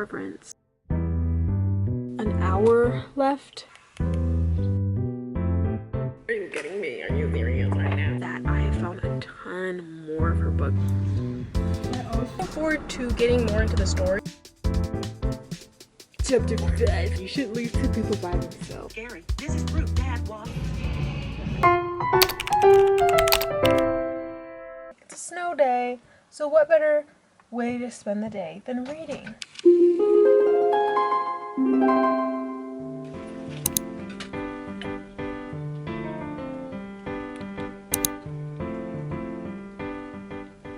Reverence. An hour left. Are you kidding me? Are you serious right now? That I have found a ton more of her books. I always look forward to getting more into the story. Chapter 5. You shouldn't leave two people by themselves. Gary, this is proof Dad was. It's a snow day, so what better way to spend the day than reading?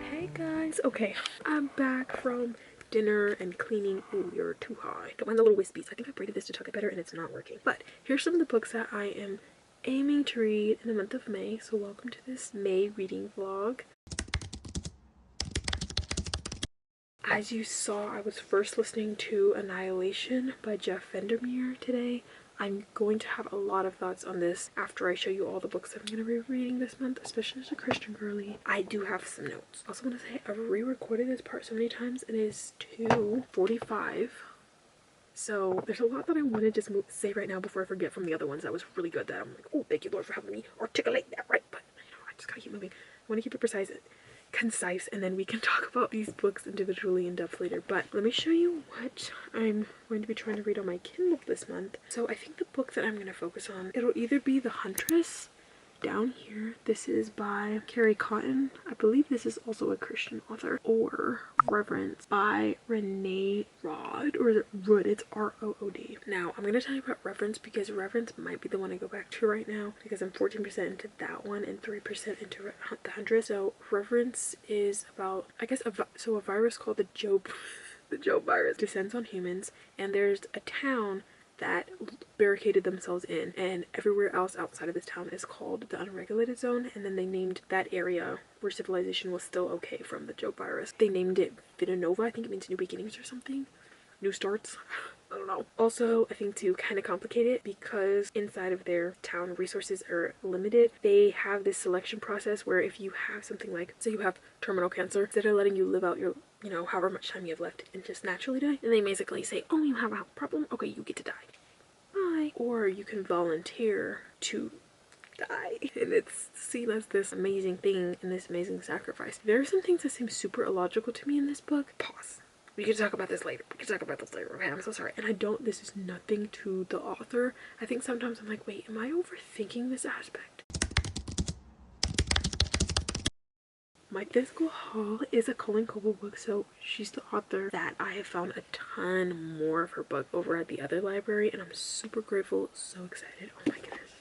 Hey guys, okay, I'm back from dinner and cleaning. Ooh, you're too high. Got my little wispies. I think I braided this to tuck it better and it's not working. But here's some of the books that I am aiming to read in the month of May. So welcome to this May reading vlog. As you saw, I was first listening to Annihilation by Jeff Vandermeer today. I'm going to have a lot of thoughts on this after I show you all the books that I'm going to be reading this month, especially as a Christian girly. I do have some notes. Also want to say I've re-recorded this part so many times and it is 2:45. So there's a lot that I want to just say right now before I forget from the other ones that was really good that I'm like, oh, thank you Lord for helping me articulate that right. But you know, I just gotta keep moving. I want to keep it precise, concise, and then we can talk about these books individually in depth later. But let me show you what I'm going to be trying to read on my Kindle this month. So I think the book that I'm going to focus on, it'll either be The Huntress down here. This is by Carrie Cotton. I believe this is also a Christian author. Or Reverence by Renee Rodd, or is it Rood? It's R-O-O-D. Now I'm going to tell you about Reverence because Reverence might be the one I go back to right now because I'm 14% into that one and 3% into The Huntress. So Reverence is about, I guess, a virus called the Job virus descends on humans, and there's a town that barricaded themselves in, and everywhere else outside of this town is called the unregulated zone. And then they named that area where civilization was still okay from the Job virus, they named it Vita Nova. I think it means new beginnings or something, new starts. I don't know. Also, I think to kind of complicate it, because inside of their town resources are limited, they have this selection process where if you have something like, say you have terminal cancer, instead of letting you live out your, you know, however much time you have left and just naturally die, and they basically say, oh, you have a health problem, okay, you get to die. Bye. Or you can volunteer to die, and it's seen as this amazing thing and this amazing sacrifice. There are some things that seem super illogical to me in this book. Pause. We can talk about this later. Okay, I'm so sorry. And this is nothing to the author. I think sometimes I'm like, wait, am I overthinking this aspect? My physical haul is a Colleen Coble book, so she's the author that I have found a ton more of her book over at the other library, and I'm super grateful, so excited. Oh my goodness.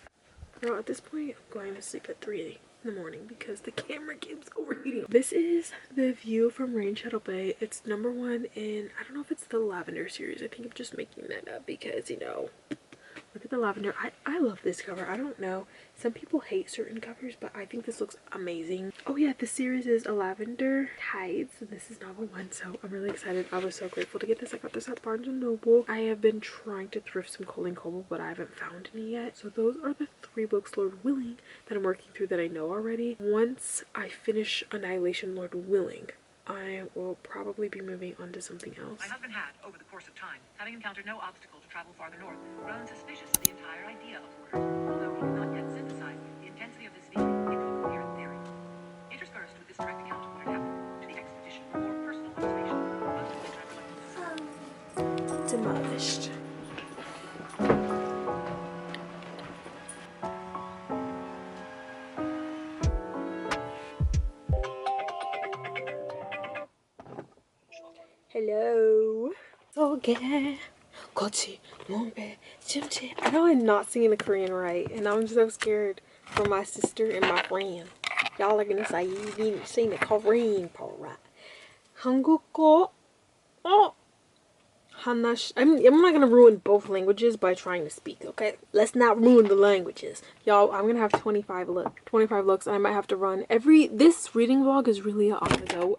Girl, at this point, I'm going to sleep at 3 in the morning because the camera keeps overheating. This is The View from Rain Shadow Bay. It's #1 in, I don't know if it's the Lavender series. I think I'm just making that up because, you know, look at the lavender. I love this cover. I don't know. Some people hate certain covers, but I think this looks amazing. Oh yeah, the series is A Lavender Tides. So this is novel 1, so I'm really excited. I was so grateful to get this. I got this at Barnes & Noble. I have been trying to thrift some Colleen Coble, but I haven't found any yet. So those are the 3 books, Lord willing, that I'm working through that I know already. Once I finish Annihilation, Lord willing, I will probably be moving on to something else. My husband had, over the course of time, having encountered no obstacle to travel farther north, grown suspicious of the entire idea of borders, although he could not yet synthesize the intensity of this feeling into a coherent theory. Interspersed with this direct account of what had happened to the expedition for more personal motivation, most of which I reluctantly Demolished. Hello. Okay. I know I'm not singing the Korean right, and I'm so scared for my sister and my friend. Y'all are gonna say you didn't sing the Korean part right. 한국어. Oh. 하나씩. I'm not gonna ruin both languages by trying to speak. Okay, let's not ruin the languages, y'all. I'm gonna have 25 looks, and I might have to run this reading vlog is really on the go.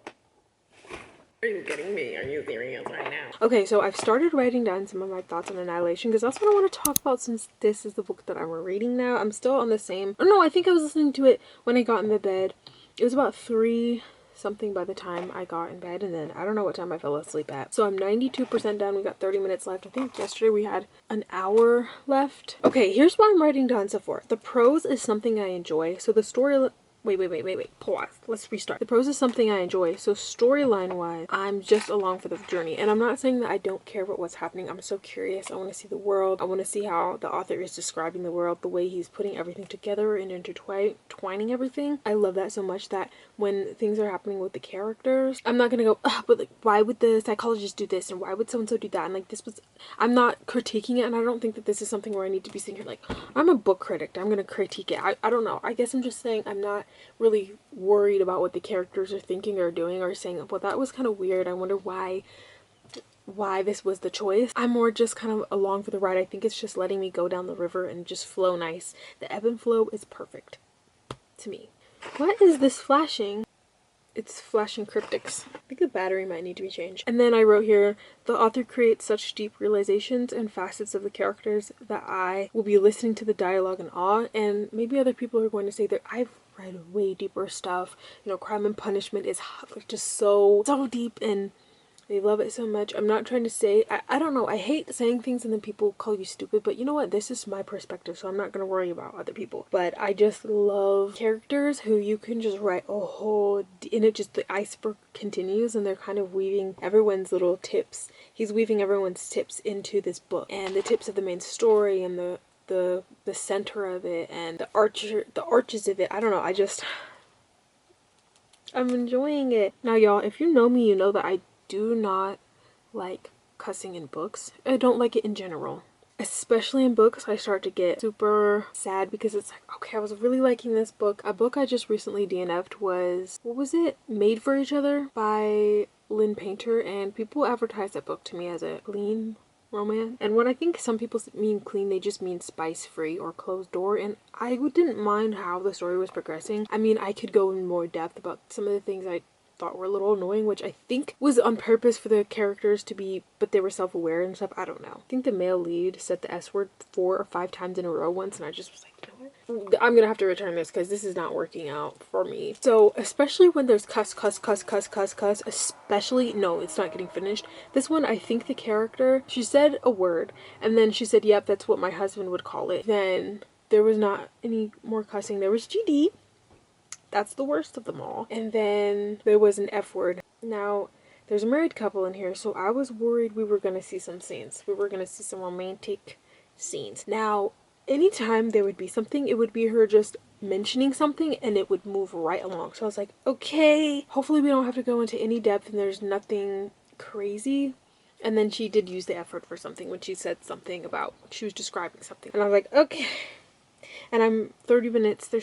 Are you kidding me? Are you serious right now? Okay, so I've started writing down some of my thoughts on Annihilation because that's what I want to talk about since this is the book that I'm reading now. I'm still on the same, oh no, I think I was listening to it when I got in the bed. It was about 3 something by the time I got in bed, and then I don't know what time I fell asleep at. So I'm 92% done. We got 30 minutes left. I think yesterday we had an hour left. Okay, here's why I'm writing down stuff for. The prose is something I enjoy. So the story... Wait. Pause. Let's restart. The prose is something I enjoy. So storyline wise, I'm just along for the journey. And I'm not saying that I don't care about what's happening. I'm so curious. I want to see the world. I want to see how the author is describing the world, the way he's putting everything together and intertwining everything. I love that so much that when things are happening with the characters, I'm not gonna go, but like, why would the psychologist do this? And why would so-and-so do that? And like, this was, I'm not critiquing it. And I don't think that this is something where I need to be sitting here like, I'm a book critic. I'm gonna critique it. I don't know. I guess I'm just saying I'm not really worried about what the characters are thinking or doing or saying, well, that was kind of weird. I wonder why this was the choice. I'm more just kind of along for the ride. I think it's just letting me go down the river and just flow nice. The ebb and flow is perfect to me. What is this flashing? It's flashing cryptics. I think the battery might need to be changed. And then I wrote here, the author creates such deep realizations and facets of the characters that I will be listening to the dialogue in awe, and maybe other people are going to say that I've read way deeper stuff. You know, Crime and Punishment is just so deep, and they love it so much. I'm not trying to say, I don't know, I hate saying things and then people call you stupid, but you know what, this is my perspective, so I'm not gonna worry about other people. But I just love characters who you can just write a whole, and it just, the iceberg continues, and they're kind of weaving everyone's little tips. He's weaving everyone's tips into this book, and the tips of the main story, and the center of it, and the arches of it. I don't know, I'm enjoying it. Now y'all, if you know me, you know that I do not like cussing in books. I don't like it in general. Especially in books, I start to get super sad because it's like, okay, I was really liking this book. A book I just recently DNF'd was, what was it? Made for Each Other by Lynn Painter, and people advertise that book to me as a clean romance. And when I think some people mean clean, they just mean spice-free or closed door, and I didn't mind how the story was progressing. I mean, I could go in more depth about some of the things I thought were a little annoying, which I think was on purpose for the characters to be, but they were self-aware and stuff. I don't know. I think the male lead said the S word 4 or 5 times in a row once, and I just was like, you know what? I'm gonna have to return this because this is not working out for me. So, especially when there's cuss, especially, no, it's not getting finished. This one, I think the character, she said a word, and then she said, yep, that's what my husband would call it. Then there was not any more cussing. There was GD. That's the worst of them all. And then there was an F word. Now, there's a married couple in here, so I was worried we were going to see some scenes. We were going to see some romantic scenes. Now, anytime there would be something, it would be her just mentioning something and it would move right along. So I was like, okay, hopefully we don't have to go into any depth and there's nothing crazy. And then she did use the F word for something when she said something about, she was describing something. And I was like, okay. And there's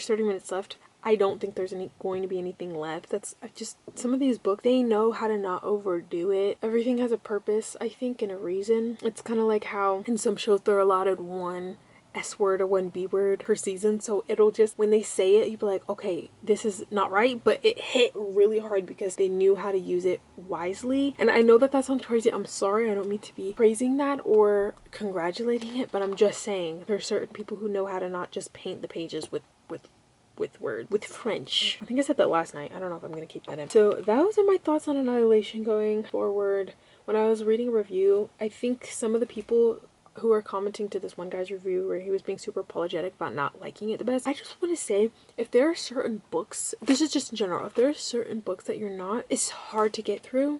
30 minutes left. I don't think there's going to be anything left. Some of these books, they know how to not overdo it. Everything has a purpose, I think, and a reason. It's kind of like how in some shows they're allotted one S word or one B word per season, so it'll just, when they say it, you'll be like, okay, this is not right, but it hit really hard because they knew how to use it wisely. And I know that sounds crazy. I'm sorry, I don't mean to be praising that or congratulating it, but I'm just saying there's certain people who know how to not just paint the pages with French. I think I said that last night. I don't know if I'm gonna keep that in. So those are my thoughts on Annihilation going forward. When I was reading a review, I think some of the people who are commenting to this one guy's review where he was being super apologetic about not liking it the best, I just want to say, if there are certain books, this is just in general, if there are certain books that you're not, it's hard to get through.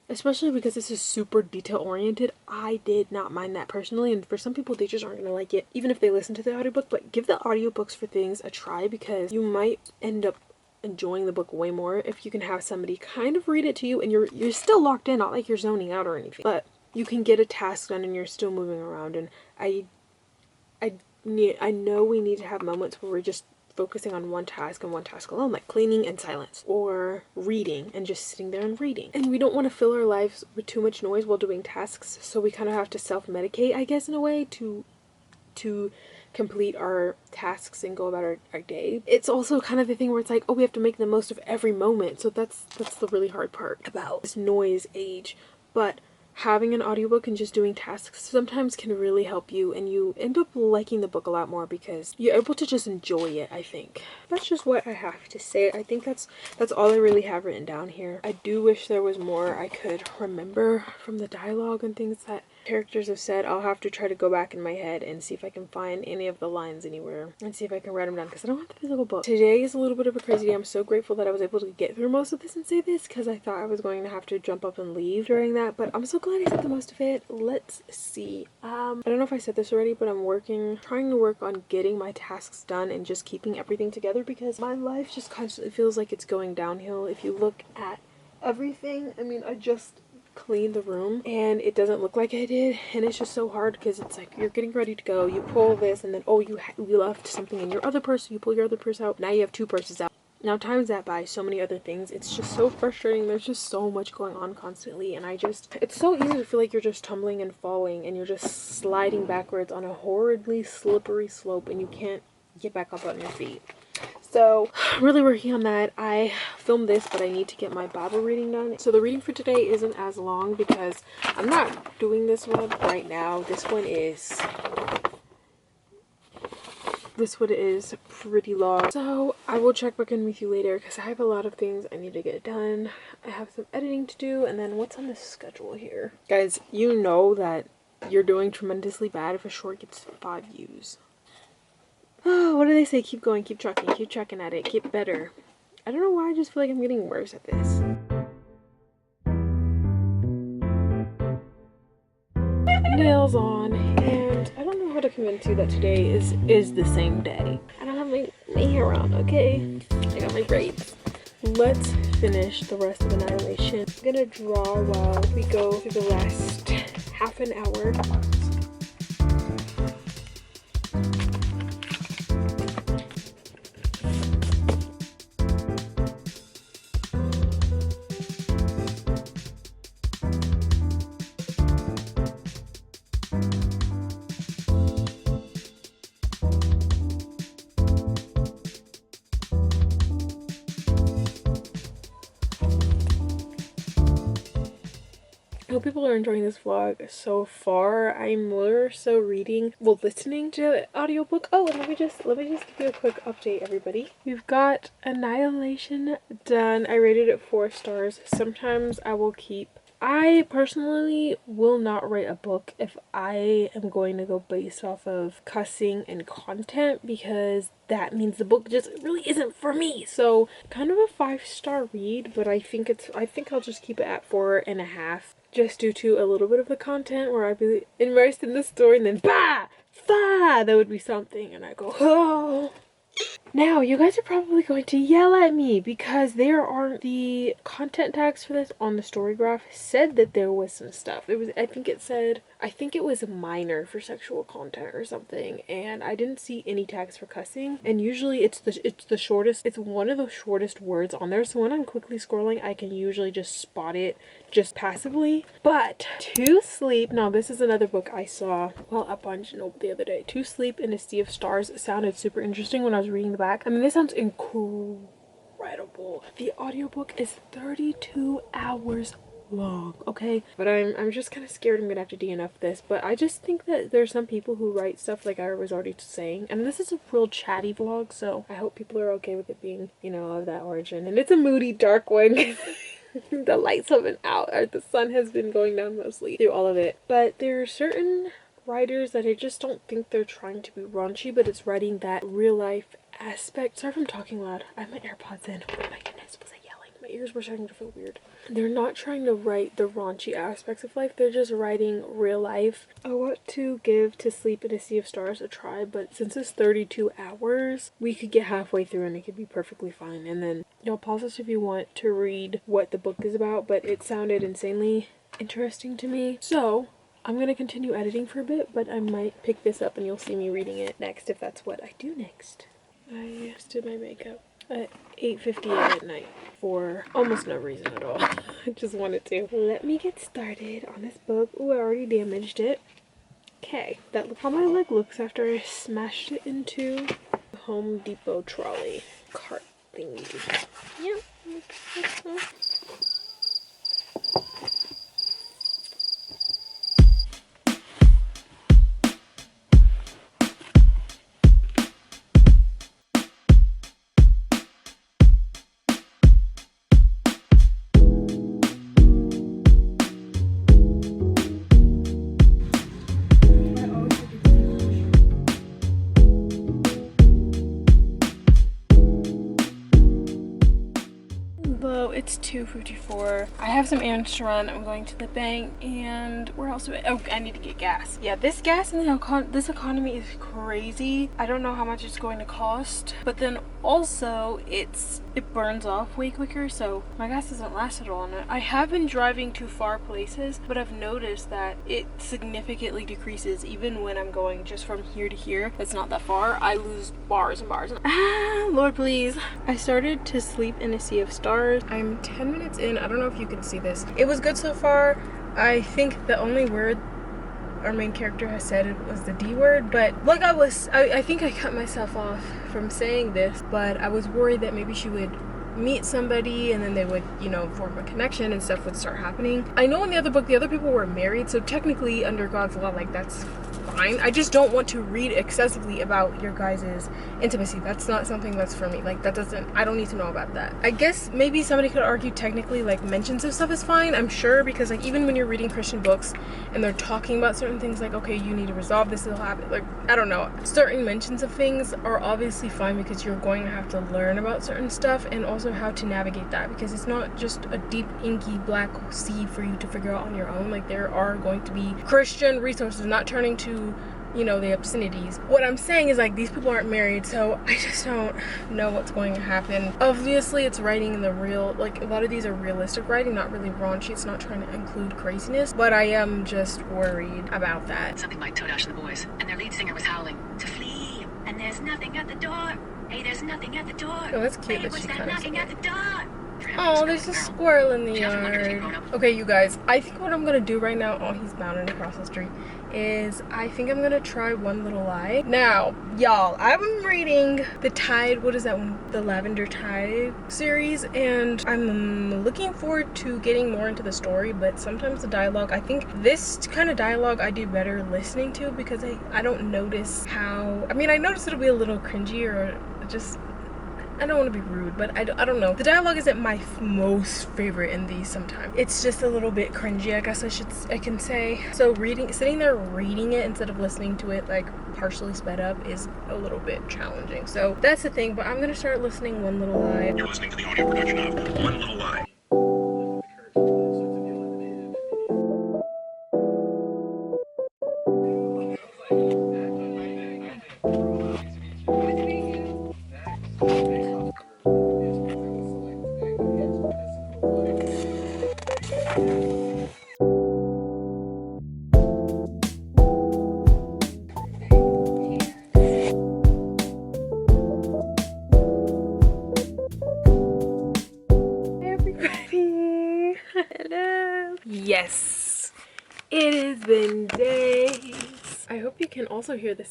Especially because this is super detail oriented. I did not mind that personally, and for some people they just aren't gonna like it even if they listen to the audiobook. But give the audiobooks for things a try because you might end up enjoying the book way more if you can have somebody kind of read it to you and you're still locked in, not like you're zoning out or anything, but you can get a task done and you're still moving around. And I know we need to have moments where we're just focusing on one task and one task alone, like cleaning and silence, or reading and just sitting there and reading. And we don't want to fill our lives with too much noise while doing tasks, so we kind of have to self-medicate, I guess, in a way to complete our tasks and go about our day. It's also kind of the thing where it's like, oh, we have to make the most of every moment. So that's the really hard part about this noise age. But having an audiobook and just doing tasks sometimes can really help you, and you end up liking the book a lot more because you're able to just enjoy it, I think. That's just what I have to say. I think that's all I really have written down here. I do wish there was more I could remember from the dialogue and things that characters have said. I'll have to try to go back in my head and see if I can find any of the lines anywhere and see if I can write them down because I don't have the physical book. Today is a little bit of a crazy day. I'm so grateful that I was able to get through most of this and say this because I thought I was going to have to jump up and leave during that, but I'm so glad I said the most of it. Let's see. I don't know if I said this already, but I'm trying to work on getting my tasks done and just keeping everything together because my life just constantly feels like it's going downhill. If you look at everything, I mean, I just clean the room and it doesn't look like I did, and it's just so hard because it's like you're getting ready to go, you pull this, and then oh, you left something in your other purse, so you pull your other purse out, now you have two purses out. Now times that by so many other things, it's just so frustrating. There's just so much going on constantly, and it's so easy to feel like you're just tumbling and falling and you're just sliding backwards on a horridly slippery slope and you can't get back up on your feet. So I'm really working on that. I filmed this, but I need to get my Bible reading done. So the reading for today isn't as long because I'm not doing this one right now. This one is pretty long. So I will check back in with you later because I have a lot of things I need to get done. I have some editing to do, and then what's on the schedule here? Guys, you know that you're doing tremendously bad if a short gets 5 views. Oh, what do they say? Keep going, keep trucking at it, get better. I don't know why, I just feel like I'm getting worse at this. Nails on, and I don't know how to convince you that today is the same day. I don't have my hair on, okay? I got my braids. Let's finish the rest of Annihilation. I'm gonna draw while we go through the last half an hour. I hope people are enjoying this vlog so far. I'm more so listening to the audiobook. Oh, and let me just give you a quick update, everybody. We've got Annihilation done. I rated it 4 stars. Sometimes I personally will not write a book if I am going to go based off of cussing and content, because that means the book just really isn't for me. So kind of a 5-star read, but I think I'll just keep it at 4.5. Just due to a little bit of the content where I'd be immersed in the story and then bah! That would be something, and I go, oh. Now, you guys are probably going to yell at me because there aren't the content tags for this on the story graph. Said that there was some stuff. I think it was minor for sexual content or something, and I didn't see any tags for cussing. And usually it's the shortest. It's one of the shortest words on there. So when I'm quickly scrolling, I can usually just spot it just passively. But To Sleep, now this is another book I saw up on Nope the other day. To Sleep in a Sea of Stars sounded super interesting when I was reading the back. I mean, this sounds incredible. The audiobook is 32 hours long, okay? But I'm just kind of scared I'm gonna have to DNF this. But I just think that there's some people who write stuff like I was already saying, and this is a real chatty vlog, so I hope people are okay with it being, of that origin. And it's a moody, dark one. The lights have been out, or the sun has been going down mostly through all of it. But there are certain writers that I just don't think they're trying to be raunchy, but it's writing that real life aspect. Sorry if I'm talking loud. I have my AirPods in. Oh my goodness, was I yelling? My ears were starting to feel weird. They're not trying to write the raunchy aspects of life. They're just writing real life. I want to give To Sleep in a Sea of Stars a try, but since it's 32 hours, we could get halfway through and it could be perfectly fine. And then y'all pause this if you want to read what the book is about, but it sounded insanely interesting to me. So I'm going to continue editing for a bit, but I might pick this up and you'll see me reading it next if that's what I do next. I just did my makeup at 8:58 at night for almost no reason at all. I just wanted to. Let me get started on this book. Ooh, I already damaged it. Okay, that's how my leg looks after I smashed it into the Home Depot trolley cart thingy. Yep. 2:54. I have some errands to run. I'm going to the bank, and where else do I need to get gas. Yeah, this gas in this economy is crazy. I don't know how much it's going to cost, but then also it burns off way quicker, so my gas doesn't last at all. And I have been driving to far places, but I've noticed that it significantly decreases even when I'm going just from here to here. That's not that far. I lose bars and bars. Lord please. I started to sleep in a sea of stars. I'm 10 minutes in. I don't know if you can see this. It was good so far. I think the only word our main character has said it was the D word, but like I think I cut myself off from saying this, but I was worried that maybe she would meet somebody and then they would, you know, form a connection and stuff would start happening. I know in the other book the other people were married, so technically under God's law, like, that's fine. I just don't want to read excessively about your guys' intimacy. That's not something that's for me. Like, I don't need to know about that. I guess maybe somebody could argue technically like mentions of stuff is fine, I'm sure, because like even when you're reading Christian books and they're talking about certain things, like, okay, you need to resolve this, it'll happen, like, I don't know, certain mentions of things are obviously fine because you're going to have to learn about certain stuff and also how to navigate that, because it's not just a deep inky black sea for you to figure out on your own. Like, there are going to be Christian resources, not turning to, you know, the obscenities. What I'm saying is, like, these people aren't married, so I just don't know what's going to happen. Obviously it's writing in the real, like, a lot of these are realistic writing, not really raunchy. It's not trying to include craziness, but I am just worried about that. Something like Todash and the Boys, and their lead singer was howling to flee, and there's nothing at the door. Hey, there's nothing at the door. Oh, that's cute Hey, that she what's that kind of knocking at the door? Oh, there's a squirrel in the yard. Okay, you guys, I think what I'm gonna do right now, oh, he's bounding across the street, is I think I'm gonna try One Little Lie. Now, y'all, I'm reading the Tide, what is that one? The Lavender Tide series, and I'm looking forward to getting more into the story, but sometimes the dialogue, I think this kind of dialogue I do better listening to, because I don't notice how, I mean, I notice it'll be a little cringy or just, I don't want to be rude, but I don't know. The dialogue isn't my most favorite in these sometimes. It's just a little bit cringy, I guess I can say. So sitting there reading it instead of listening to it like partially sped up is a little bit challenging. So that's the thing, but I'm gonna start listening One Little Lie. You're listening to the audio production of One Little Lie. Everybody, hello. Yes, it has been days. I hope you can also hear the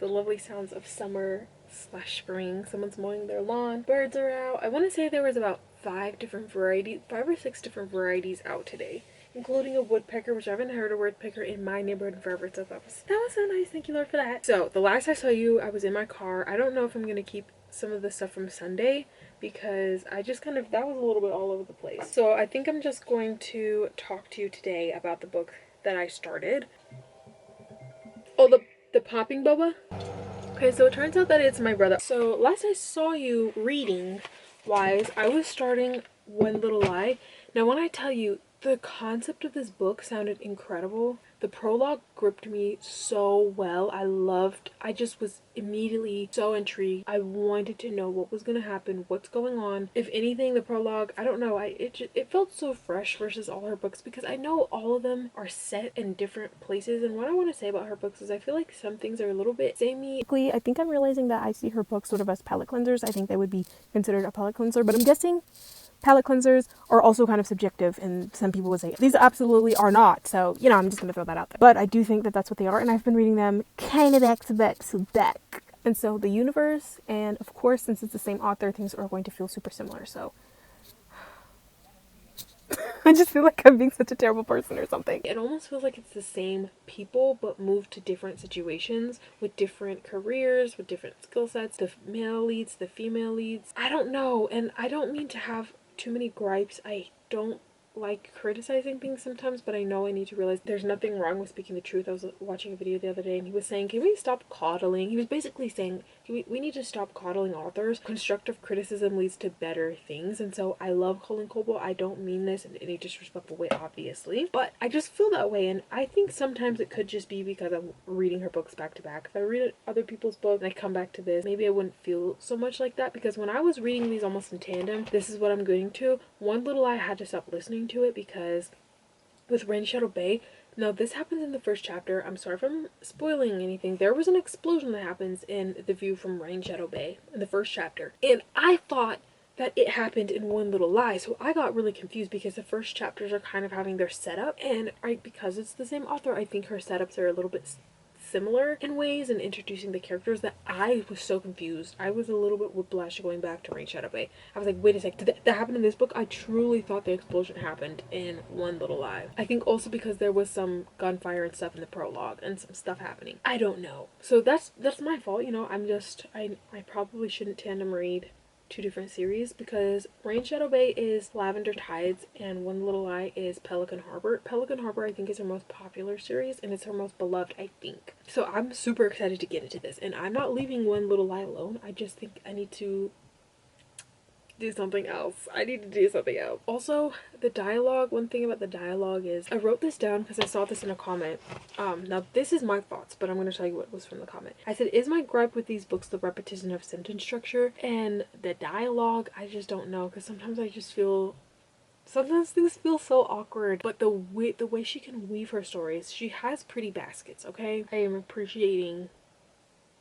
lovely sounds of summer / spring. Someone's mowing their lawn, birds are out. I want to say there was about 5 or 6 different varieties out today, including a woodpecker, which I haven't heard a woodpecker in my neighborhood in forever, so that was so nice. Thank you, Lord, for that. So the last I saw you, I was in my car. I don't know if I'm gonna keep some of the stuff from Sunday because I just that was a little bit all over the place. So I think I'm just going to talk to you today about the book that I started. Oh, the popping boba? Okay, so it turns out that it's my brother. So last I saw you reading wise, I was starting One Little Lie. Now when I tell you, the concept of this book sounded incredible. The prologue gripped me so well. I just was immediately so intrigued. I wanted to know what was going to happen, what's going on. If anything, the prologue, I don't know, it felt so fresh versus all her books, because I know all of them are set in different places. And what I want to say about her books is I feel like some things are a little bit samey. I think I'm realizing that I see her books sort of as palette cleansers. I think they would be considered a palette cleanser, but I'm guessing palette cleansers are also kind of subjective, and some people would say these absolutely are not. So, you know, I'm just going to throw that out there. But I do think that that's what they are, and I've been reading them kind of back to back. And so the universe, and of course, since it's the same author, things are going to feel super similar. So I just feel like I'm being such a terrible person or something. It almost feels like it's the same people, but moved to different situations with different careers, with different skill sets. The male leads, the female leads. I don't know, and I don't mean to have too many gripes. I don't like criticizing things sometimes, but I know I need to realize there's nothing wrong with speaking the truth. I was watching a video the other day and he was saying, can we stop coddling? He was basically saying, we need to stop coddling authors. Constructive criticism leads to better things. And so I love Colin Coble. I don't mean this in any disrespectful way, obviously, but I just feel that way. And I think sometimes it could just be because I'm reading her books back to back. If I read other people's books and I come back to this, maybe I wouldn't feel so much like that, because when I was reading these almost in tandem, this is what I'm going to. One Little Lie, I had to stop listening to it because with Rain Shadow Bay, now this happens in the first chapter. I'm sorry if I'm spoiling anything. There was an explosion that happens in The View from Rain Shadow Bay in the first chapter, and I thought that it happened in One Little Lie, so I got really confused because the first chapters are kind of having their setup, and because it's the same author, I think her setups are a little bit similar in ways and introducing the characters that I was so confused. I was a little bit whiplash going back to Rain Shadow Bay. I was like, wait a sec, did that happen in this book? I truly thought the explosion happened in One Little Lie. I think also because there was some gunfire and stuff in the prologue and some stuff happening. I don't know. So that's my fault, you know. I probably shouldn't tandem read two different series, because Rain Shadow Bay is Lavender Tides and One Little Lie is Pelican Harbor. Pelican Harbor, I think, is her most popular series and it's her most beloved, I think. So I'm super excited to get into this, and I'm not leaving One Little Lie alone. I just think I need to do something else. I need to do something else. Also, the dialogue, one thing about the dialogue is, I wrote this down because I saw this in a comment. Now this is my thoughts, but I'm going to tell you what was from the comment. I said, is my gripe with these books the repetition of sentence structure and the dialogue? I just don't know, because sometimes I just feel, sometimes things feel so awkward, but the way she can weave her stories, she has pretty baskets, okay? I am appreciating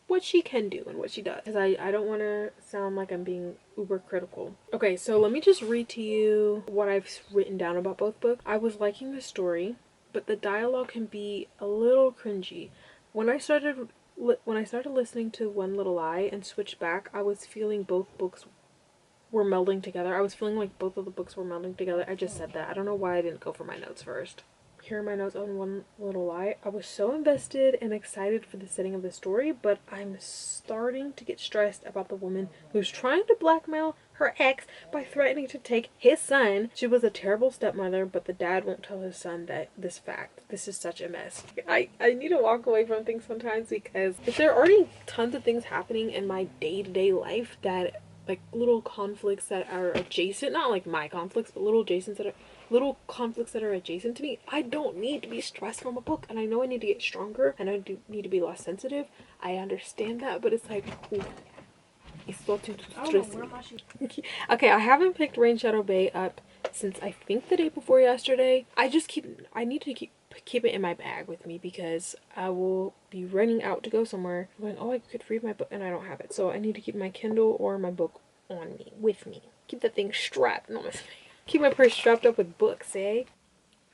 what she can do and what she does, because I don't want to sound like I'm being uber critical. Okay, so let me just read to you what I've written down about both books. I was liking the story, but the dialogue can be a little cringy. When I started listening to One Little Lie and switched back, I was feeling both books were melding together. I was feeling like both of the books were melding together. I just said that. I don't know why I didn't go for my notes first. Here are my notes on One Little Lie. I was so invested and excited for the setting of the story, but I'm starting to get stressed about the woman who's trying to blackmail her ex by threatening to take his son. She was a terrible stepmother, but the dad won't tell his son this fact. This is such a mess. I need to walk away from things sometimes, because if there are already tons of things happening in my day-to-day life that, like, little conflicts that are adjacent, not like my conflicts, but little conflicts that are adjacent to me, I don't need to be stressed from a book. And I know I need to get stronger and I do need to be less sensitive. I understand that, but it's like, ooh, it's starting to stress me. Okay, I haven't picked Rain Shadow Bay up since I think the day before yesterday. I need to keep it in my bag with me, because I will be running out to go somewhere going, oh, I could read my book, and I don't have it. So I need to keep my Kindle or my book on me, with me. Keep that thing strapped. No, keep my purse strapped up with books, eh?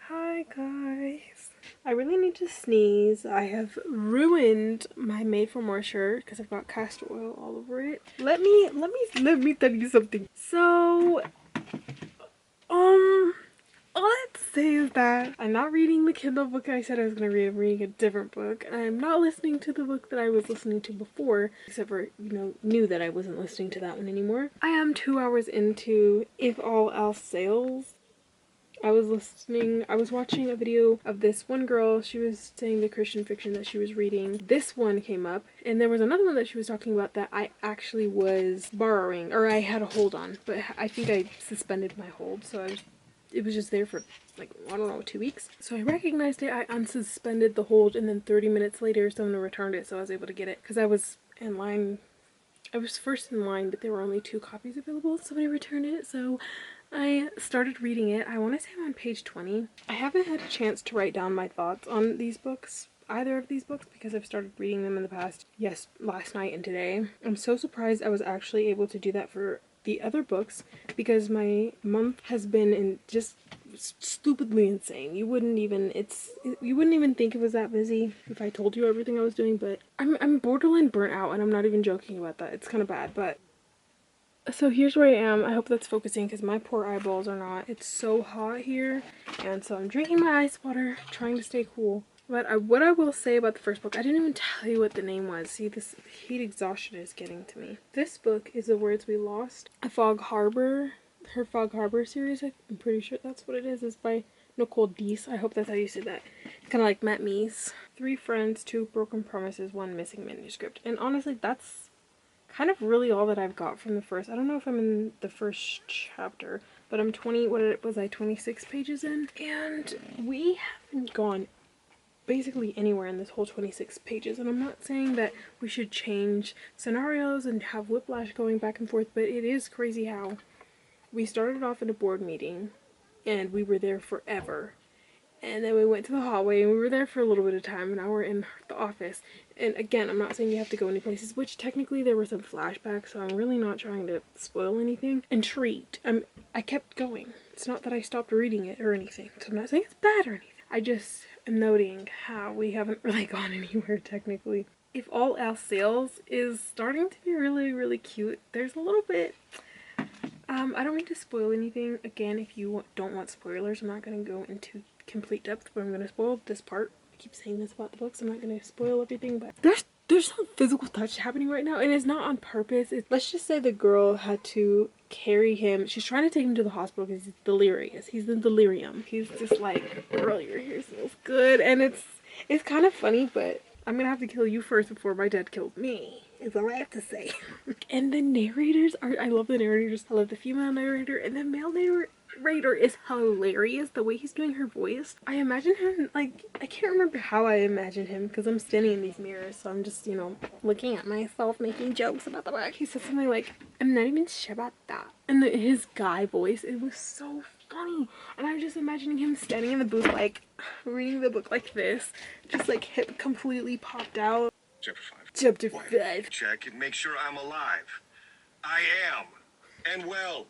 Hi guys. I really need to sneeze. I have ruined my Made for More shirt because I've got castor oil all over it. Let me tell you something. So, all I have to say is that I'm not reading the Kindle book I said I was going to read. I'm reading a different book. And I'm not listening to the book that I was listening to before, except for, knew that I wasn't listening to that one anymore. I am 2 hours into If All Else Fails. I was watching a video of this one girl. She was saying the Christian fiction that she was reading. This one came up, and there was another one that she was talking about that I actually was borrowing, or I had a hold on, but I think I suspended my hold, so it was just there for, like, I don't know, 2 weeks. So I recognized it, I unsuspended the hold, and then 30 minutes later someone returned it, so I was able to get it, because I was in line. I was first in line, but there were only 2 copies available. Somebody returned it, so I started reading it. I want to say I'm on page 20. I haven't had a chance to write down my thoughts on these books, either of these books, because I've started reading them in the past, last night and today. I'm so surprised I was actually able to do that for the other books, because my month has been just stupidly insane. You wouldn't even think it was that busy if I told you everything I was doing, but I'm borderline burnt out, and I'm not even joking about that. It's kind of bad, but so here's where I am. I hope that's focusing, because my poor eyeballs are not. It's so hot here, and so I'm drinking my ice water, trying to stay cool. But what I will say about the first book, I didn't even tell you what the name was. See, this heat exhaustion is getting to me. This book is The Words We Lost. A Fog Harbor her Fog Harbor series. I'm pretty sure that's what it is. It's by Nicole Deese. I hope that's how you say that. Kind of like Matt Meese. 3 friends, 2 broken promises, 1 missing manuscript. And honestly, that's kind of really all that I've got from the first. I don't know if I'm in the first chapter, but I'm 26 pages in? And we haven't gone basically anywhere in this whole 26 pages. And I'm not saying that we should change scenarios and have whiplash going back and forth, but it is crazy how we started off in a board meeting and we were there forever. And then we went to the hallway and we were there for a little bit of time, and now we're in the office. And again, I'm not saying you have to go any places, which technically there were some flashbacks, so I'm really not trying to spoil anything. Intrigued. I kept going. It's not that I stopped reading it or anything, so I'm not saying it's bad or anything. I just am noting how we haven't really gone anywhere technically. If All Else Fails is starting to be really, really cute. There's a little bit... I don't mean to spoil anything. Again, if you don't want spoilers, I'm not going to go into complete depth, but I'm going to spoil this part. I keep saying this about the books. I'm not going to spoil everything, but there's some physical touch happening right now, and it's not on purpose. Let's just say the girl had to carry him. She's trying to take him to the hospital because he's delirious. He's in delirium. He's just like, girl, your hair smells good, and it's kind of funny, but I'm gonna have to kill you first before my dad kills me, is all I have to say. And the narrators I love the narrators. I love the female narrator, and the male narrator is hilarious. The way he's doing her voice. I imagine him, like, I can't remember how I imagine him because I'm standing in these mirrors, so I'm just, you know, looking at myself, making jokes about the book. He said something like, I'm not even sure about that. And his guy voice, it was so funny. And I'm just imagining him standing in the booth, like, reading the book like this, just like hip completely popped out. Chapter 5. Chapter Why? 5. Check and make sure I'm alive. I am. And well.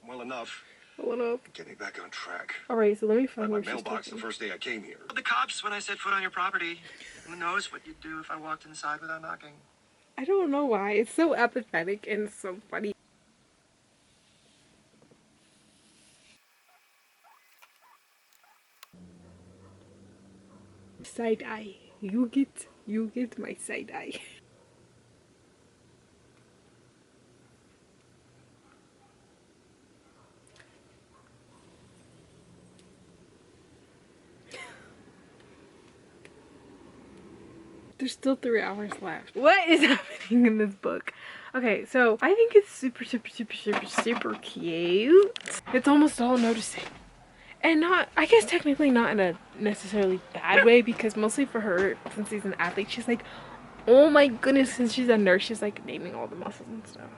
Well enough. Well enough. Get me back on track. Alright, so let me By find my where she's mailbox the talking. first day I came here. The cops when I set foot on your property. Who knows what you'd do if I walked inside without knocking? I don't know why. It's so apathetic and so funny. Side eye. You get my side eye. There's still 3 hours left. What is happening in this book? Okay, so I think it's super cute. It's almost all noticing. And not, I guess technically not in a necessarily bad way, because mostly for her, since she's an athlete, she's like, oh my goodness, since she's a nurse, she's like naming all the muscles and stuff.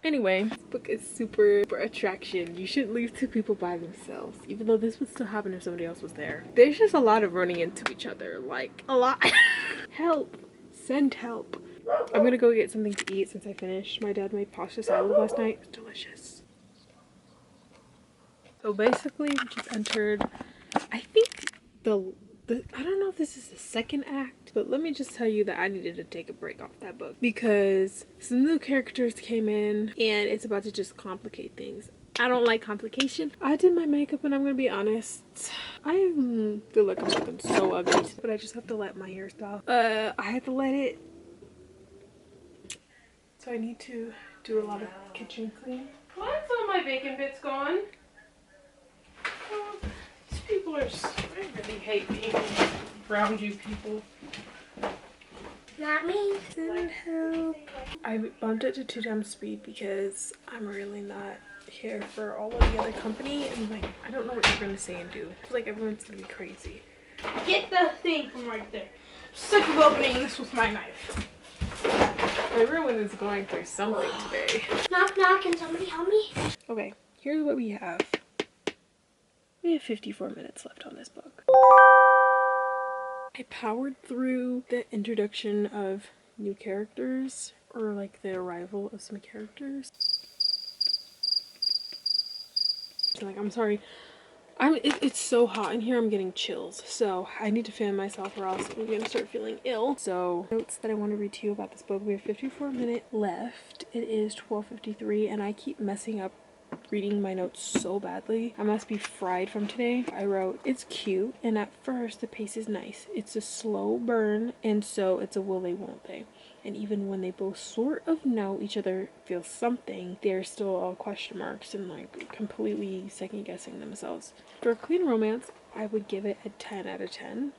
Anyway, this book is super attraction. You shouldn't leave 2 people by themselves, even though this would still happen if somebody else was there. There's just a lot of running into each other, like a lot. Help, send help. I'm gonna go get something to eat since I finished. My dad made pasta salad last night. It's delicious. So basically, we just entered, I think I don't know if this is the second act, but let me just tell you that I needed to take a break off that book because some new characters came in and it's about to just complicate things. I don't like complication. I did my makeup and I'm gonna be honest, I feel like I'm looking so ugly, but I just have to let my hairstyle. I had to let it. So I need to do a lot of kitchen cleaning. Why is all my bacon bits gone? Oh, these people are, I really hate being around you people. Not me. Send help. I bumped it to 2 times speed because I'm really not here for all of the other company, and like, I don't know what you're gonna say and do. I feel like everyone's gonna be crazy. Get the thing from right there. Sick of opening this with my knife. Everyone is going through something today. Knock, knock. Can somebody help me? Okay, here's what we have. We have 54 minutes left on this book. I powered through the introduction of new characters, or like the arrival of some characters. Like, I'm sorry, it's so hot in here, I'm getting chills, so I need to fan myself or else I'm gonna start feeling ill. So, notes that I want to read to you about this book. We have 54 minutes left. It is 12:53 and I keep messing up reading my notes so badly. I must be fried from today. I wrote, it's cute and at first the pace is nice. It's a slow burn and so it's a will they won't they. and even when they both sort of know each other feel something, they're still all question marks and like completely second guessing themselves. For a clean romance, I would give it a 10 out of 10.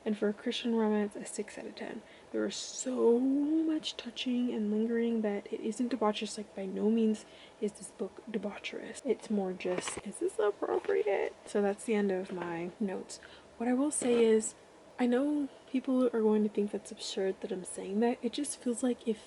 And for a Christian romance, a 6 out of 10. There is so much touching and lingering that it isn't debaucherous. Like, by no means is this book debaucherous. It's more just, is this appropriate? So that's the end of my notes. What I will say is, I know people are going to think that's absurd that I'm saying that. It just feels like if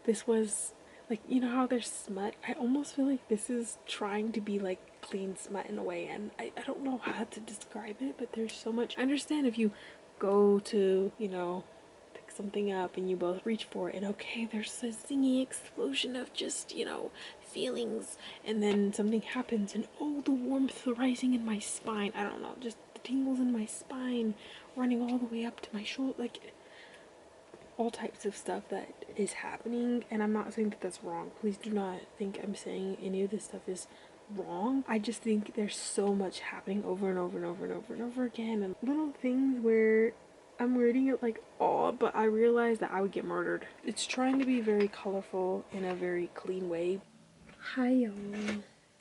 this was, like, you know how there's smut? I almost feel like this is trying to be like clean smut in a way. And I don't know how to describe it, but there's so much. I understand if you go to, you know, pick something up and you both reach for it and okay, there's a zingy explosion of just, you know, feelings, and then something happens and oh, the warmth rising in my spine, I don't know, just the tingles in my spine running all the way up to my shoulder, like all types of stuff that is happening. And I'm not saying that that's wrong, please do not think I'm saying any of this stuff is wrong. I just think there's so much happening over and over and over and over and over again, and little things where I'm reading it like, oh, but I realize that I would get murdered. It's trying to be very colorful in a very clean way. Hi y'all.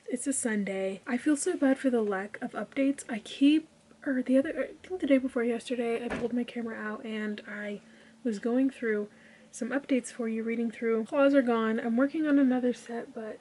It's a Sunday. I feel so bad for the lack of updates. I think the day before yesterday, I pulled my camera out and I was going through some updates for you, reading through. Claws are gone. I'm working on another set, but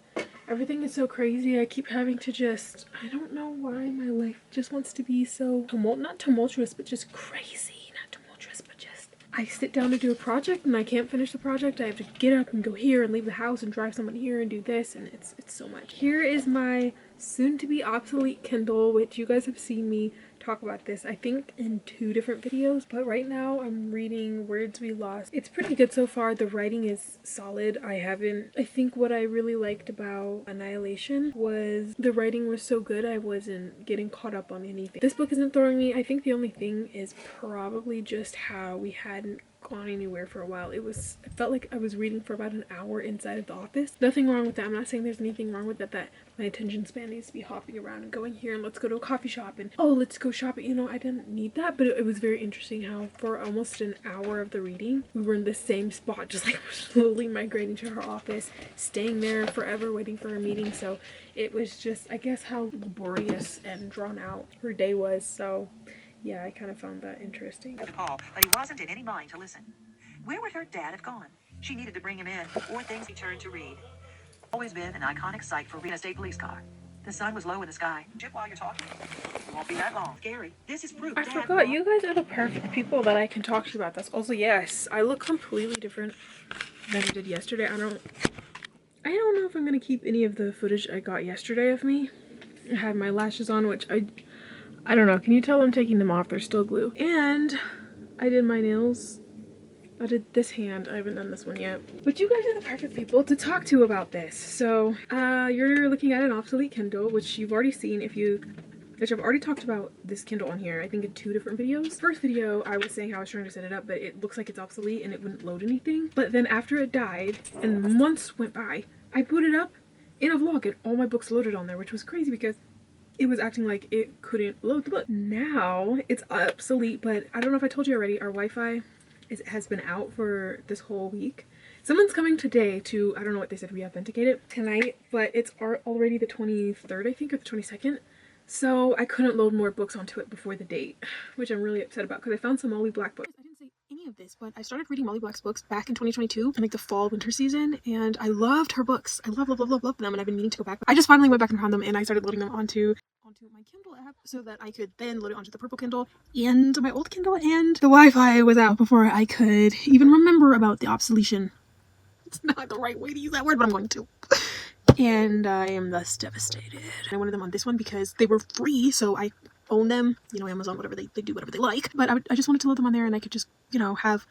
everything is so crazy. I keep having to just, I don't know why my life just wants to be so not tumultuous, but just crazy. Not tumultuous, but just, I sit down to do a project and I can't finish the project. I have to get up and go here and leave the house and drive someone here and do this, and it's so much. Here is my soon to be obsolete Kindle, which you guys have seen me talk about this, I think, in 2 different videos, but right now I'm reading Words We Lost. It's pretty good so far. The writing is solid. I think what I really liked about Annihilation was the writing was so good I wasn't getting caught up on anything. This book isn't throwing me. I think the only thing is probably just how we hadn't gone anywhere for a while. It felt like I was reading for about an hour inside of the office. Nothing wrong with that. I'm not saying there's anything wrong with that my attention span needs to be hopping around and going here and let's go to a coffee shop and oh, let's go shopping. You know, I didn't need that, but it was very interesting how for almost an hour of the reading we were in the same spot, just like slowly migrating to her office, staying there forever waiting for a meeting. So it was just, I guess, how laborious and drawn out her day was. So yeah, I kind of found that interesting. To call, but he wasn't in any mind to listen. Where would her dad have gone? She needed to bring him in, or things he turned to read. Always been an iconic sight for a state police car. The sun was low in the sky. Chip, while you're talking, it won't be that long. Gary, this is proof. I forgot, you guys are the perfect people that I can talk to about this. Also, yes, I look completely different than I did yesterday. I don't know if I'm gonna keep any of the footage I got yesterday of me. I had my lashes on, which I don't know. Can you tell I'm taking them off? They're still glue. And I did my nails. I did this hand. I haven't done this one yet. But you guys are the perfect people to talk to about this. So, you're looking at an obsolete Kindle, which you've already seen which I've already talked about this Kindle on here, I think in 2 different videos. First video, I was saying how I was trying to set it up, but it looks like it's obsolete and it wouldn't load anything. But then after it died and months went by, I booted up in a vlog and all my books loaded on there, which was crazy because it was acting like it couldn't load the book. Now it's obsolete, but I don't know if I told you already, our Wi-Fi has been out for this whole week. Someone's coming today to, I don't know what they said, re-authenticate it tonight, but it's already the 23rd, I think, or the 22nd. So I couldn't load more books onto it before the date, which I'm really upset about because I found some Molly Black books. I didn't say any of this, but I started reading Molly Black's books back in 2022 in like the fall winter season, and I loved her books. I love them, and I've been meaning to go back. I just finally went back and found them, and I started loading them onto my Kindle app so that I could then load it onto the purple Kindle and my old Kindle, and the Wi-Fi was out before I could even remember about the obsolescence. It's not the right way to use that word, but I'm going to. And I am thus devastated. I wanted them on this one because they were free, so I own them. You know, Amazon, whatever, they do whatever they like. But I just wanted to load them on there, and I could just, you know, have,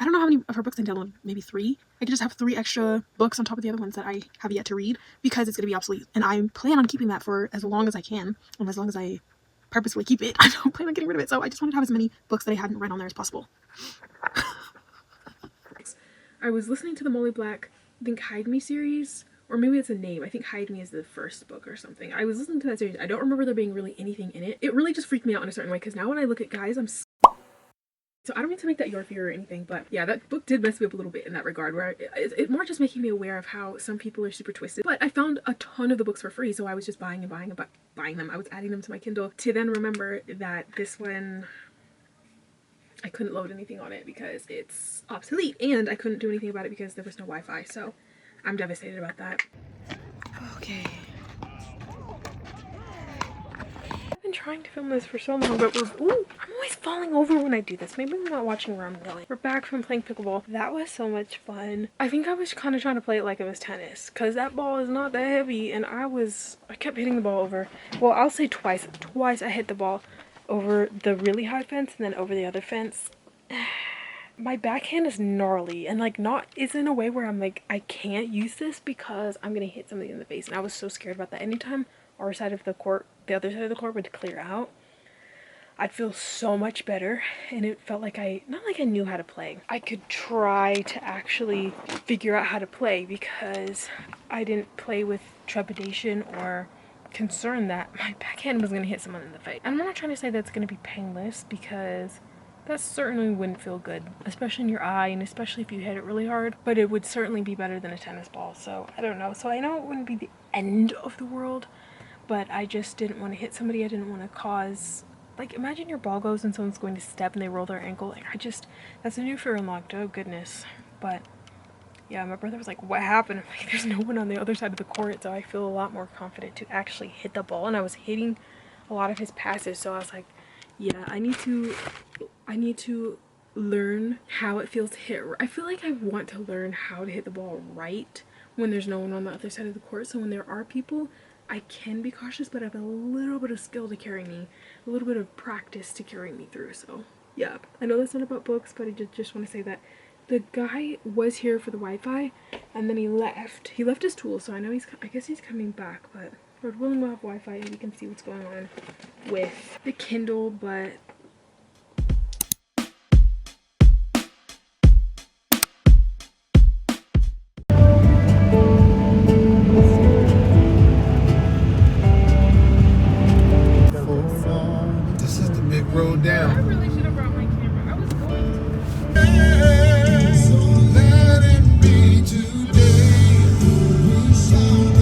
I don't know how many of her books I download, maybe 3. I could just have 3 extra books on top of the other ones that I have yet to read because it's going to be obsolete. And I plan on keeping that for as long as I can, and as long as I purposefully keep it. I don't plan on getting rid of it, so I just wanted to have as many books that I hadn't read on there as possible. I was listening to the Molly Black, I think, Hide Me series, or maybe it's a name. I think Hide Me is the first book or something. I was listening to that series. I don't remember there being really anything in it. It really just freaked me out in a certain way because now when I look at guys, I'm So I don't mean to make that your fear or anything, but yeah, that book did mess me up a little bit in that regard, where it more just making me aware of how some people are super twisted. But I found a ton of the books for free, so I was just buying them. I was adding them to my Kindle to then remember that this one, I couldn't load anything on it because it's obsolete, and I couldn't do anything about it because there was no Wi-Fi, so I'm devastated about that. Okay. I've been trying to film this for so long, but I'm always falling over when I do this. Maybe I'm not watching where I'm going. We're back from playing pickleball. That was so much fun. I think I was kind of trying to play it like it was tennis, because that ball is not that heavy, and I kept hitting the ball over. Well, I'll say twice. Twice I hit the ball over the really high fence and then over the other fence. My backhand is gnarly, and like it's in a way where I'm like, I can't use this because I'm gonna hit somebody in the face, and I was so scared about that. Anytime our side of the court, the other side of the court would clear out, I'd feel so much better, and it felt like not like I knew how to play. I could try to actually figure out how to play because I didn't play with trepidation or concern that my backhand was gonna hit someone in the face. And I'm not trying to say that's gonna be painless, because that certainly wouldn't feel good, especially in your eye, and especially if you hit it really hard, but it would certainly be better than a tennis ball. So I don't know. So I know it wouldn't be the end of the world, but I just didn't want to hit somebody. I didn't want to cause, like, imagine your ball goes and someone's going to step and they roll their ankle. Like, that's a new fear unlocked. Oh goodness. But yeah, my brother was like, what happened? I'm like, there's no one on the other side of the court, so I feel a lot more confident to actually hit the ball, and I was hitting a lot of his passes, so I was like, yeah, I need to learn how it feels to hit. I feel like I want to learn how to hit the ball right when there's no one on the other side of the court, so when there are people, I can be cautious, but I have a little bit of skill to carry me, a little bit of practice to carry me through. So yeah, I know that's not about books, but I just want to say that the guy was here for the Wi-Fi, and then he left his tools, so I guess he's coming back, but Lord willing, we'll have Wi-Fi and we can see what's going on with the Kindle. But this is the big road down. I really should have brought my camera. I was going to. So let it be today. We shall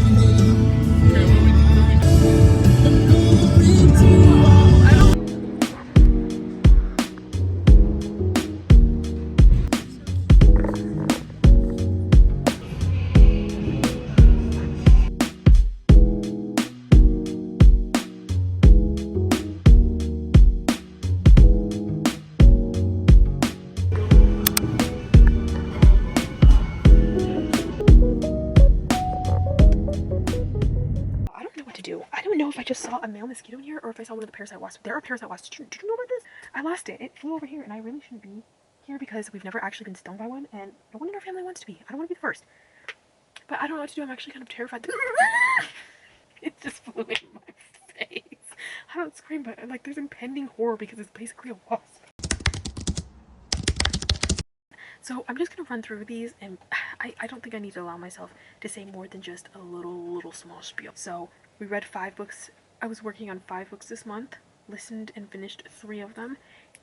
I just saw a male mosquito in here, or if I saw one of the parasite wasps. There are parasite wasps. Did you know about this? I lost it. It flew over here, and I really shouldn't be here because we've never actually been stung by one, and no one in our family wants to be. I don't want to be the first. But I don't know what to do. I'm actually kind of terrified. It just flew in my face. I don't scream, but like there's impending horror because it's basically a wasp. So I'm just gonna run through these, and I don't think I need to allow myself to say more than just a little small spiel. So we read 5 books. I was working on 5 books this month, listened and finished 3 of them,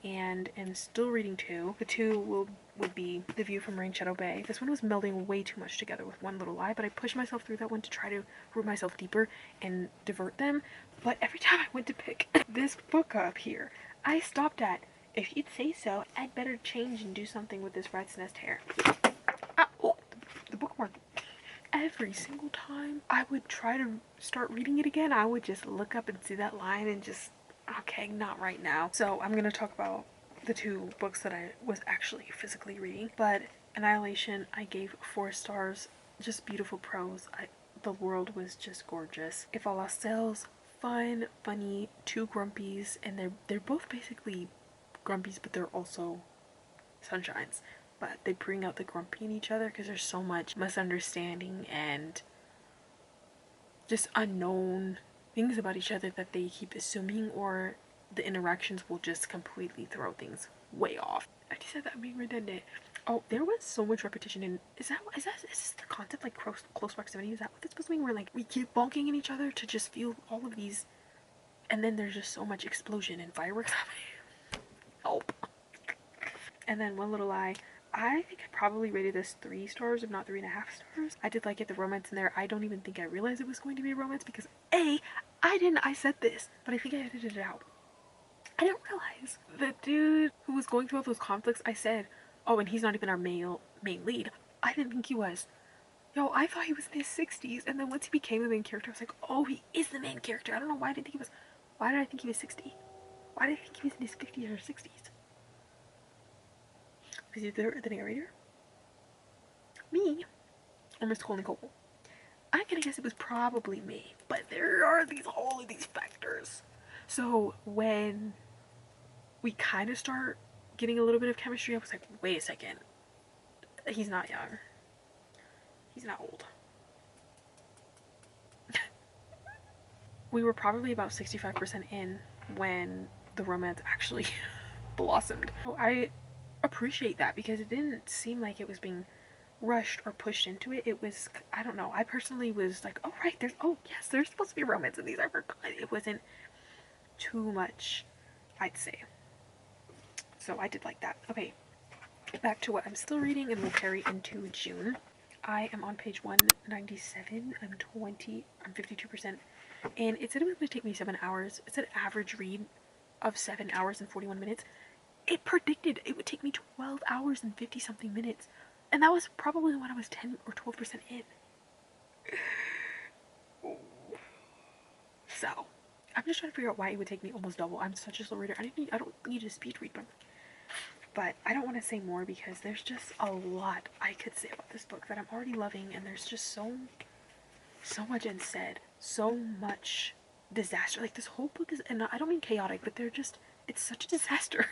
and am still reading 2. The 2 would be The View from Rain Shadow Bay. This one was melding way too much together with One Little Lie, but I pushed myself through that one to try to root myself deeper and divert them. But every time I went to pick this book up here, I stopped at, if you'd say so, I'd better change and do something with this rat's nest hair. Oh, the bookmark. Every single time I would try to start reading it again, I would just look up and see that line and just, okay, not right now. So I'm gonna talk about the 2 books that I was actually physically reading. But Annihilation, I gave 4 stars. Just beautiful prose. The world was just gorgeous. If I Lost Sales, fun, funny, 2 grumpies, and they're both basically grumpies, but they're also sunshines. But they bring out the grumpy in each other because there's so much misunderstanding and just unknown things about each other that they keep assuming, or the interactions will just completely throw things way off. I just said that I'm being redundant. Oh, there was so much repetition, and is this the concept, like close proximity? Is that what it's supposed to mean? Where like we keep bonking in each other to just feel all of these, and then there's just so much explosion and fireworks happening. Help. And then One Little Lie, I think I probably rated this 3 stars, if not 3.5 stars. I did like it, the romance in there. I don't even think I realized it was going to be a romance because I said this, but I think I edited it out. I didn't realize the dude who was going through all those conflicts, I said, oh, and he's not even our main lead. I didn't think he was. Yo, I thought he was in his 60s, and then once he became the main character, I was like, oh, he is the main character. I don't know why I didn't think he was. Why did I think he was 60? Why did I think he was in his 50s or 60s? Was he the narrator? Me? Or Miss Cole Nicole? I'm gonna guess it was probably me, but there are all of these factors. So when we kind of start getting a little bit of chemistry, I was like, wait a second. He's not young. He's not old. We were probably about 65% in when the romance actually blossomed. So I appreciate that because it didn't seem like it was being rushed or pushed into it. It was, I don't know, I personally was like, oh right, yes, there's supposed to be romance in these. I forgot. It wasn't too much, I'd say. So I did like that. Okay, back to what I'm still reading, and we'll carry into June. I am on page 197. I'm 52%. And it said it was going to take me 7 hours. It's an average read of 7 hours and 41 minutes. It predicted it would take me 12 hours and 50 something minutes. And that was probably when I was 10 or 12% in. So, I'm just trying to figure out why it would take me almost double. I'm such a slow reader. I don't need to speed read, but I don't want to say more because there's just a lot I could say about this book that I'm already loving, and there's just so much unsaid, so much disaster. Like, this whole book is, and I don't mean chaotic, but it's such a disaster.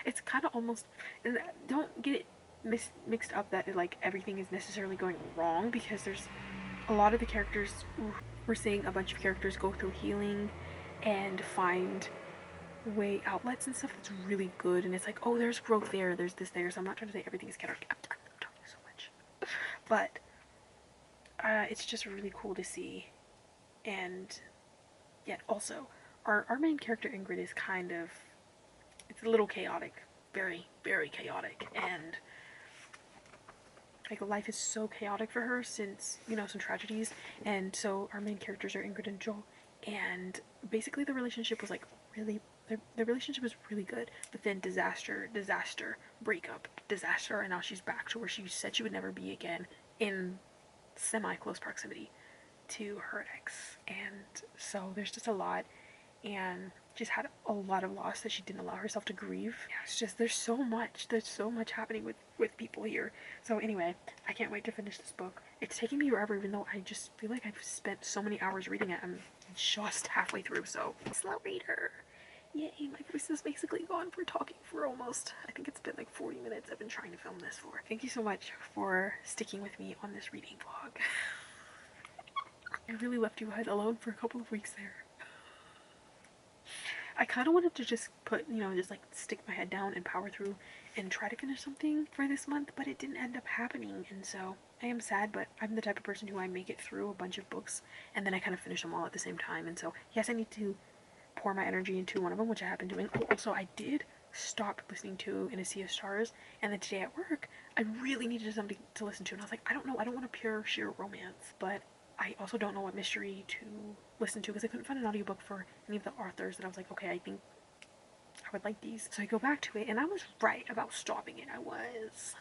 It's kind of almost, and don't get it mixed up that like everything is necessarily going wrong, because there's a lot of the characters, we're seeing a bunch of characters go through healing and find way outlets and stuff that's really good, and it's like, oh, there's growth there, there's this there. So I'm not trying to say everything is chaotic. I'm talking so much, but it's just really cool to see. And yet also our main character Ingrid is kind of, it's a little chaotic, very, very chaotic, and like life is so chaotic for her since, you know, some tragedies. And so our main characters are Ingrid and Joel, and basically the relationship was like really, the relationship was really good, but then disaster, breakup, disaster, and now she's back to where she said she would never be again, in semi-close proximity to her ex. And so there's just a lot, and she's had a lot of loss that she didn't allow herself to grieve. Yeah, it's just, there's so much happening with people here. So anyway, I can't wait to finish this book. It's taking me forever, even though I just feel like I've spent so many hours reading it. I'm just halfway through, so slow reader. Yay, my voice is basically gone for talking for almost, I think it's been like 40 minutes I've been trying to film this for. Thank you so much for sticking with me on this reading vlog. I really left you guys alone for a couple of weeks there. I kind of wanted to just put, you know, just like stick my head down and power through and try to finish something for this month, but it didn't end up happening, and so I am sad. But I'm the type of person who I make it through a bunch of books and then I kind of finish them all at the same time, and so yes, I need to pour my energy into one of them, which I have been doing. Also, I did stop listening to In a Sea of Stars, and then today at work I really needed something to listen to, and I was like, I don't know, I don't want a pure sheer romance, but I also don't know what mystery to listen to because I couldn't find an audiobook for any of the authors, and I was like, okay, I think I would like these. So I go back to it, and I was right about stopping it. I was.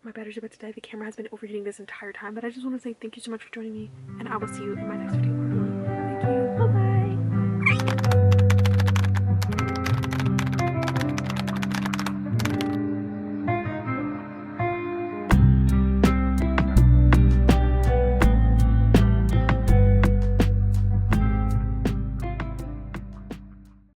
My battery's about to die. The camera has been overheating this entire time, but I just want to say thank you so much for joining me, and I will see you in my next video.